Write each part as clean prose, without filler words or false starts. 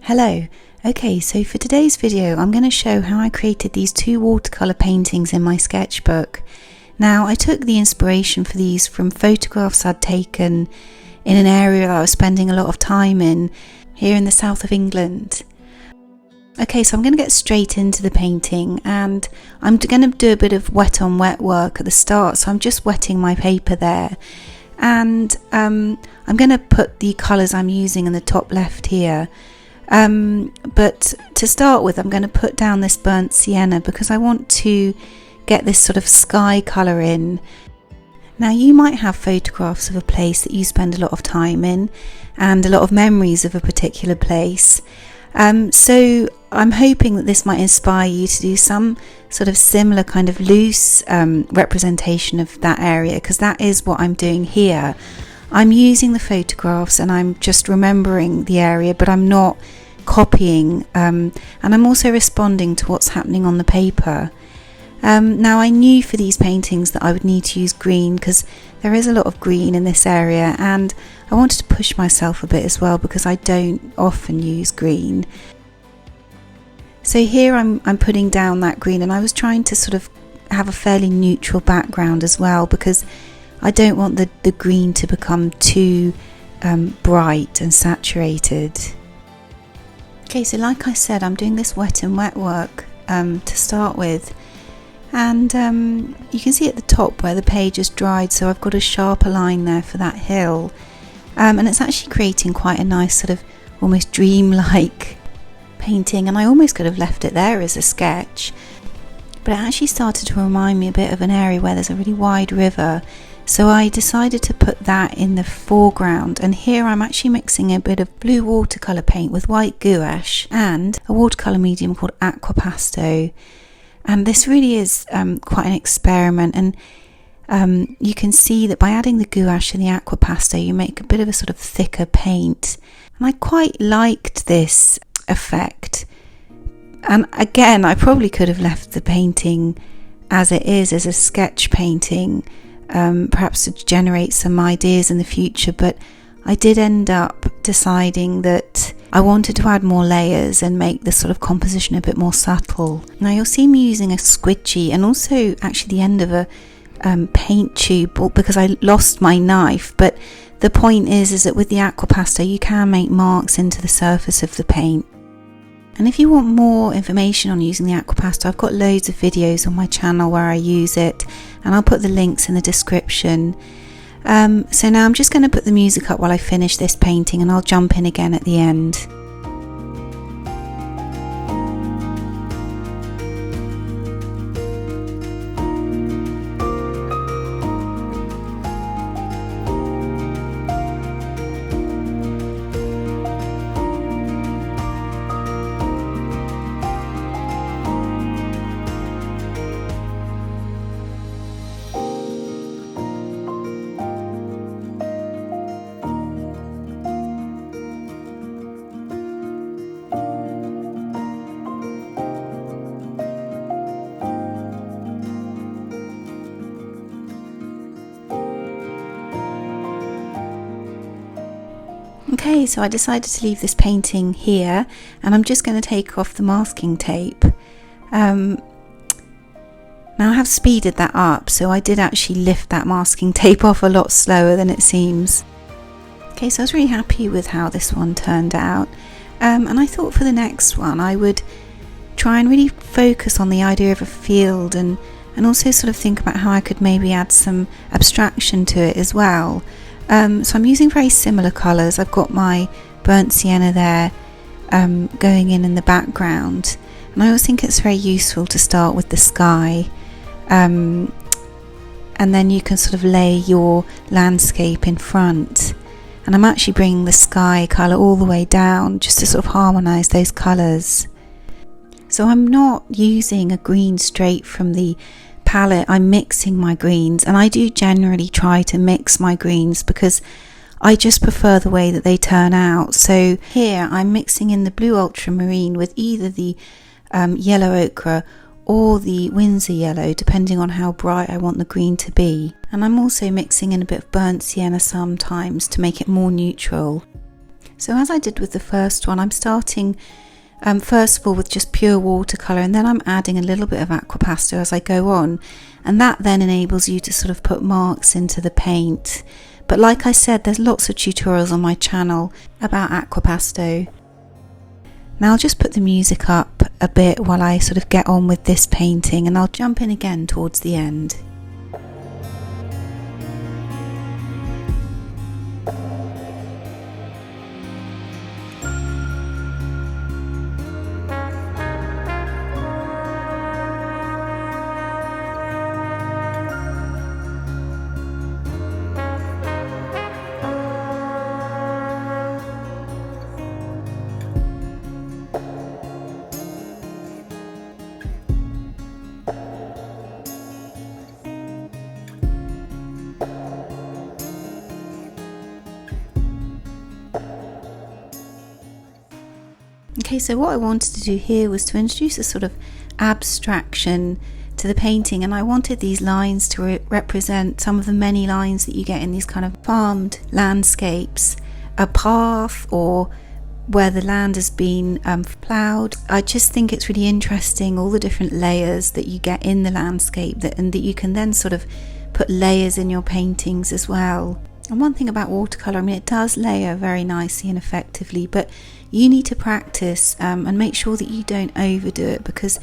Hello. Okay, so for today's video I'm going to show how I created these two watercolour paintings in my sketchbook. Now I took the inspiration for these from photographs I'd taken in an area that I was spending a lot of time in here in the south of England. Okay, so I'm going to get straight into the painting, and I'm going to do a bit of wet on wet work at the start, so I'm just wetting my paper there. And I'm going to put the colours I'm using in the top left here. But to start with, I'm going to put down this burnt sienna because I want to get this sort of sky colour in. Now you might have photographs of a place that you spend a lot of time in and a lot of memories of a particular place. So I'm hoping that this might inspire you to do some sort of similar kind of loose representation of that area, because that is what I'm doing here. I'm using the photographs and I'm just remembering the area, but I'm not copying, and I'm also responding to what's happening on the paper. Now I knew for these paintings that I would need to use green because there is a lot of green in this area, and I wanted to push myself a bit as well because I don't often use green. So here I'm putting down that green, and I was trying to sort of have a fairly neutral background as well because I don't want the green to become too bright and saturated. Okay, so like I said, I'm doing this wet and wet work to start with, and you can see at the top where the page has dried, so I've got a sharper line there for that hill, and it's actually creating quite a nice sort of almost dreamlike painting, and I almost could have left it there as a sketch, but it actually started to remind me a bit of an area where there's a really wide river. So I decided to put that in the foreground, and here I'm actually mixing a bit of blue watercolour paint with white gouache and a watercolour medium called Aquapasto. And this really is quite an experiment, and you can see that by adding the gouache and the Aquapasto you make a bit of a sort of thicker paint, and I quite liked this effect. And again, I probably could have left the painting as it is as a sketch painting, perhaps to generate some ideas in the future, but I did end up deciding that I wanted to add more layers and make the sort of composition a bit more subtle. Now you'll see me using a squidgy and also actually the end of a paint tube because I lost my knife, but the point is that with the Aquapasto you can make marks into the surface of the paint. And if you want more information on using the Aquapasto, I've got loads of videos on my channel where I use it, and I'll put the links in the description. So now I'm just going to put the music up while I finish this painting, and I'll jump in again at the end. Okay, so I decided to leave this painting here, and I'm just going to take off the masking tape. Now I have speeded that up, so I did actually lift that masking tape off a lot slower than it seems. Okay, so I was really happy with how this one turned out, and I thought for the next one I would try and really focus on the idea of a field, and also sort of think about how I could maybe add some abstraction to it as well. So I'm using very similar colours. I've got my burnt sienna there going in the background, and I always think it's very useful to start with the sky, and then you can sort of lay your landscape in front, and I'm actually bringing the sky colour all the way down just to sort of harmonise those colours. So I'm not using a green straight from the palette, I'm mixing my greens, and I do generally try to mix my greens because I just prefer the way that they turn out. So here I'm mixing in the blue ultramarine with either the yellow ochre or the Winsor yellow, depending on how bright I want the green to be. And I'm also mixing in a bit of burnt sienna sometimes to make it more neutral. So as I did with the first one, I'm starting first of all with just pure watercolour, and then I'm adding a little bit of Aquapasto as I go on, and that then enables you to sort of put marks into the paint. But like I said, there's lots of tutorials on my channel about Aquapasto. Now I'll just put the music up a bit while I sort of get on with this painting, and I'll jump in again towards the end. Okay, so what I wanted to do here was to introduce a sort of abstraction to the painting, and I wanted these lines to represent some of the many lines that you get in these kind of farmed landscapes, a path or where the land has been ploughed. I just think it's really interesting, all the different layers that you get in the landscape, and that you can then sort of put layers in your paintings as well. And one thing about watercolour, I mean, it does layer very nicely and effectively, but you need to practice and make sure that you don't overdo it, because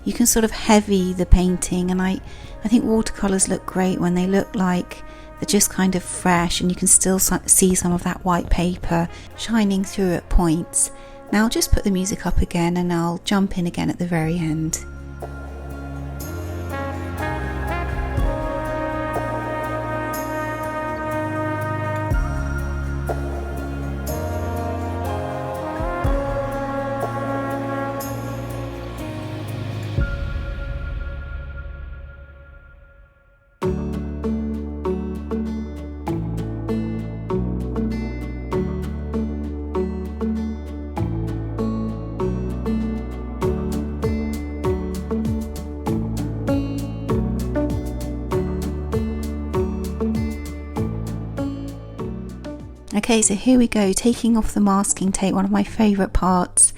you can sort of heavy the painting, and I think watercolours look great when they look like they're just kind of fresh and you can still see some of that white paper shining through at points. Now I'll just put the music up again and I'll jump in again at the very end. Okay, so here we go, taking off the masking tape, one of my favourite parts.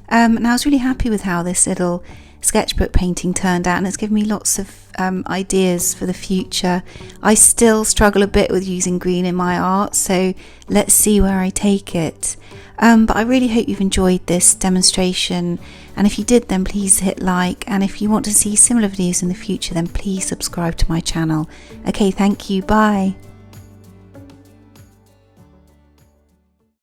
And I was really happy with how this little sketchbook painting turned out, and it's given me lots of ideas for the future. I still struggle a bit with using green in my art, so let's see where I take it. But I really hope you've enjoyed this demonstration, and if you did, then please hit like, and if you want to see similar videos in the future, then please subscribe to my channel. Okay, thank you, bye.